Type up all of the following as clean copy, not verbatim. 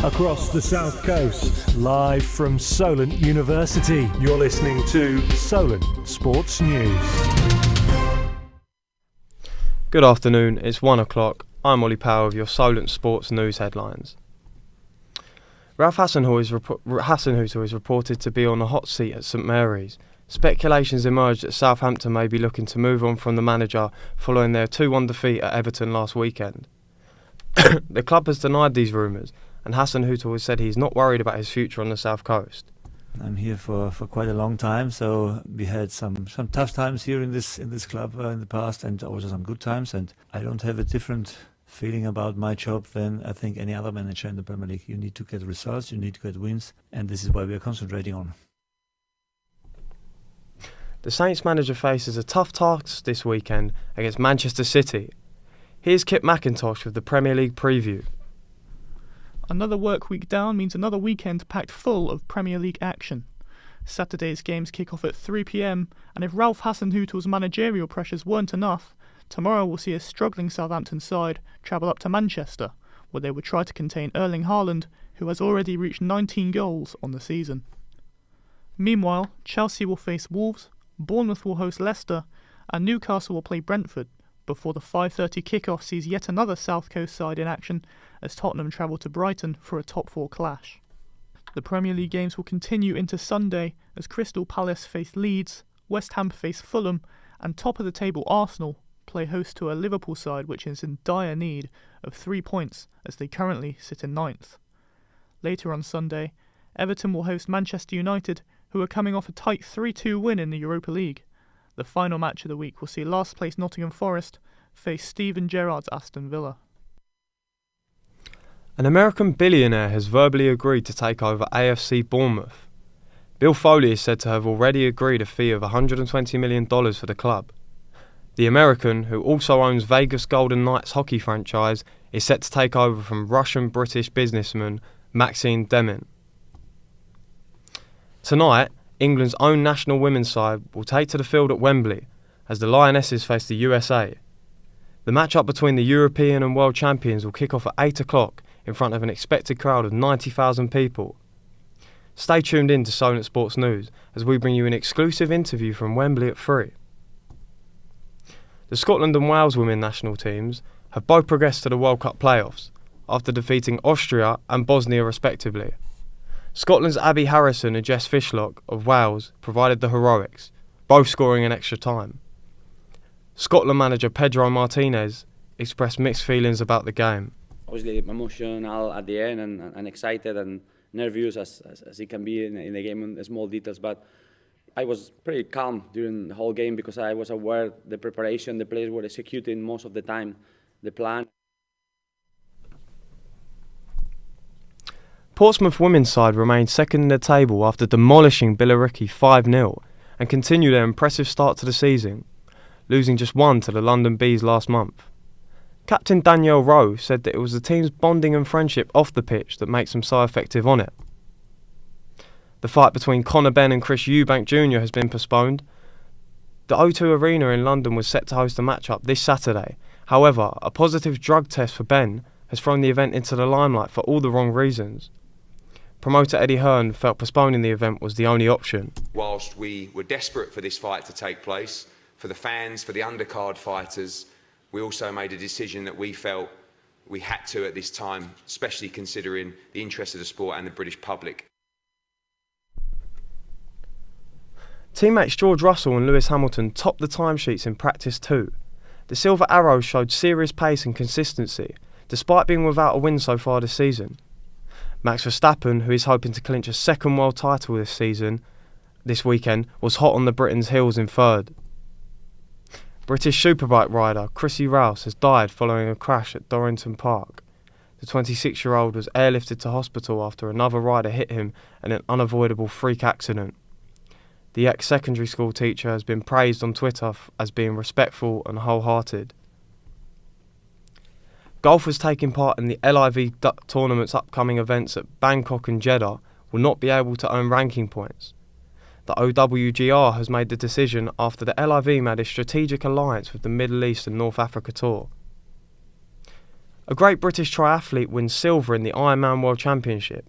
Across the South Coast, live from Solent University, you're listening to Solent Sports News. Good afternoon, it's 1 o'clock. I'm Ollie Power with your Solent Sports News headlines. Ralph Hasenhüttl is reported to be on the hot seat at St Mary's. Speculations emerged that Southampton may be looking to move on from the manager following their 2-1 defeat at Everton last weekend. The club has denied these rumours, and Hasenhüttl has said he's not worried about his future on the South Coast. I'm here for quite a long time, so we had some tough times here in this club in the past, and also some good times, and I don't have a different feeling about my job than I think any other manager in the Premier League. You need to get results, you need to get wins, and this is what we are concentrating on. The Saints manager faces a tough task this weekend against Manchester City. Here's Kip McIntosh with the Premier League preview. Another work week down means another weekend packed full of Premier League action. Saturday's games kick off at 3 p.m, and if Ralph Hasenhüttl's managerial pressures weren't enough, tomorrow we'll see a struggling Southampton side travel up to Manchester, where they will try to contain Erling Haaland, who has already reached 19 goals on the season. Meanwhile, Chelsea will face Wolves, Bournemouth will host Leicester, and Newcastle will play Brentford, before the 5:30 kickoff sees yet another South Coast side in action as Tottenham travel to Brighton for a top 4 clash. The Premier League games will continue into Sunday as Crystal Palace face Leeds, West Ham face Fulham, and top of the table Arsenal play host to a Liverpool side which is in dire need of 3 points as they currently sit in 9th. Later on Sunday, Everton will host Manchester United, who are coming off a tight 3-2 win in the Europa League. The final match of the week will see last place Nottingham Forest face Steven Gerrard's Aston Villa. An American billionaire has verbally agreed to take over AFC Bournemouth. Bill Foley is said to have already agreed a fee of $120 million for the club. The American, who also owns Vegas Golden Knights hockey franchise, is set to take over from Russian-British businessman Maxime Demin. Tonight, England's own national women's side will take to the field at Wembley as the Lionesses face the USA. The match-up between the European and world champions will kick off at 8 o'clock in front of an expected crowd of 90,000 people. Stay tuned in to Solent Sports News as we bring you an exclusive interview from Wembley at 3. The Scotland and Wales women national teams have both progressed to the World Cup playoffs after defeating Austria and Bosnia respectively. Scotland's Abby Harrison and Jess Fishlock of Wales provided the heroics, both scoring in extra time. Scotland manager Pedro Martinez expressed mixed feelings about the game. Obviously emotional at the end and excited and nervous as it can be in the game in small details, but I was pretty calm during the whole game because I was aware the preparation, the players were executing most of the time the plan. Portsmouth women's side remained second in the table after demolishing Billericay 5-0 and continued their impressive start to the season, losing just 1 to the London Bees last month. Captain Danielle Rowe said that it was the team's bonding and friendship off the pitch that makes them so effective on it. The fight between Conor Benn and Chris Eubank Jr. has been postponed. The O2 Arena in London was set to host a match-up this Saturday. However, a positive drug test for Benn has thrown the event into the limelight for all the wrong reasons. Promoter Eddie Hearn felt postponing the event was the only option. Whilst we were desperate for this fight to take place, for the fans, for the undercard fighters, we also made a decision that we felt we had to at this time, especially considering the interest of the sport and the British public. Teammates George Russell and Lewis Hamilton topped the timesheets in practice too. The Silver Arrows showed serious pace and consistency, despite being without a win so far this season. Max Verstappen, who is hoping to clinch a second world title this weekend, was hot on the Britain's heels in third. British superbike rider Chrissy Rouse has died following a crash at Dorrington Park. The 26-year-old was airlifted to hospital after another rider hit him in an unavoidable freak accident. The ex-secondary school teacher has been praised on Twitter as being respectful and wholehearted. Golfers taking part in the LIV tournament's upcoming events at Bangkok and Jeddah will not be able to earn ranking points. The OWGR has made the decision after the LIV made a strategic alliance with the Middle East and North Africa Tour. A great British triathlete wins silver in the Ironman World Championship.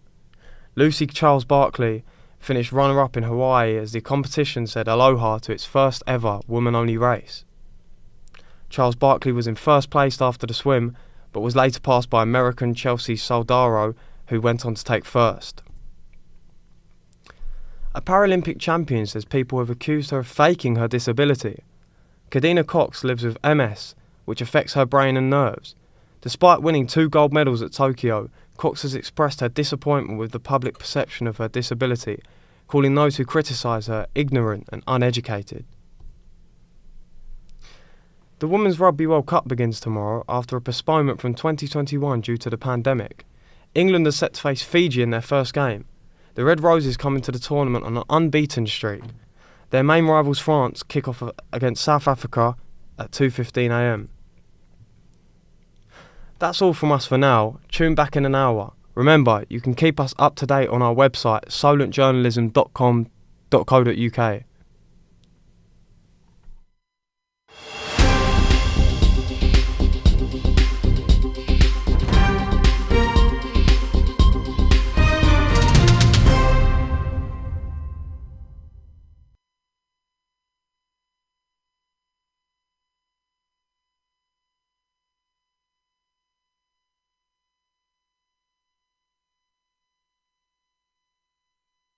Lucy Charles-Barkley finished runner-up in Hawaii as the competition said aloha to its first ever woman-only race. Charles-Barkley was in first place after the swim, but was later passed by American Chelsea Soldaro, who went on to take first. A Paralympic champion says people have accused her of faking her disability. Kadina Cox lives with MS, which affects her brain and nerves. Despite winning 2 gold medals at Tokyo, Cox has expressed her disappointment with the public perception of her disability, calling those who criticise her ignorant and uneducated. The Women's Rugby World Cup begins tomorrow after a postponement from 2021 due to the pandemic. England are set to face Fiji in their first game. The Red Roses come into the tournament on an unbeaten streak. Their main rivals France kick off against South Africa at 2:15 a.m. That's all from us for now. Tune back in an hour. Remember, you can keep us up to date on our website solentjournalism.com.co.uk.